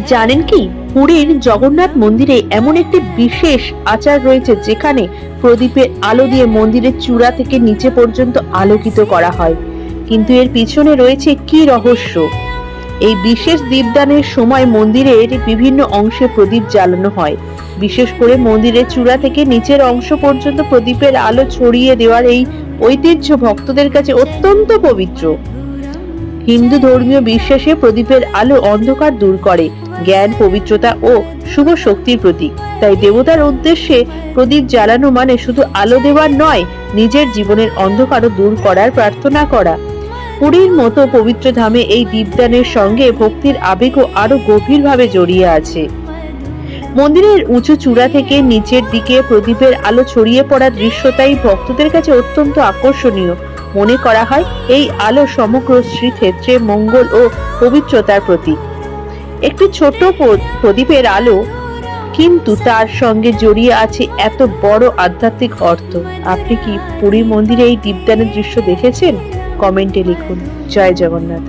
জানেন কি, পুরীর জগন্নাথ মন্দিরে এমন একটি বিশেষ আচার রয়েছে যেখানে প্রদীপের আলো দিয়ে মন্দিরের চূড়া থেকে নিচে পর্যন্ত আলোকিত করা হয়। কিন্তু এর পিছনে রয়েছে কি রহস্য? এই বিশেষ দীপদানের সময় মন্দিরের বিভিন্ন অংশে প্রদীপ জ্বালানো হয়। বিশেষ করে মন্দিরের চূড়া থেকে নিচের অংশ পর্যন্ত প্রদীপের আলো ছড়িয়ে দেওয়ার এই ঐতিহ্য ভক্তদের কাছে অত্যন্ত পবিত্র। হিন্দু ধর্মীয় বিশ্বাসে প্রদীপের আলো অন্ধকার দূর করে, জ্ঞান, পবিত্রতা ও শুভ শক্তির প্রতীক। তাই দেবতার উদ্দেশ্যে প্রদীপ জ্বালানো মানে শুধু আলো দেওয়ার নয়, নিজের জীবনের অন্ধকারও দূর করার প্রার্থনা করা। পুরীর মতো পবিত্র ধামে এই দীপদানের সঙ্গে ভক্তির আবেগও আরো গভীরভাবে জড়িয়ে আছে। মন্দিরের উঁচু চূড়া থেকে নিচের দিকে প্রদীপের আলো ছড়িয়ে পড়া দৃশ্য তাই ভক্তদের কাছে অত্যন্ত আকর্ষণীয়। মনে করা হয় এই আলো সমগ্র শ্রীক্ষেত্রে মঙ্গল ও পবিত্রতার প্রতীক। একটি ছোট প্রদীপের আলো, কিন্তু তার সঙ্গে জড়িয়ে আছে এত বড় আধ্যাত্মিক অর্থ। আপনি কি পুরী মন্দিরে এই দীপদানের দৃশ্য দেখেছেন? কমেন্টে লিখুন। জয় জগন্নাথ।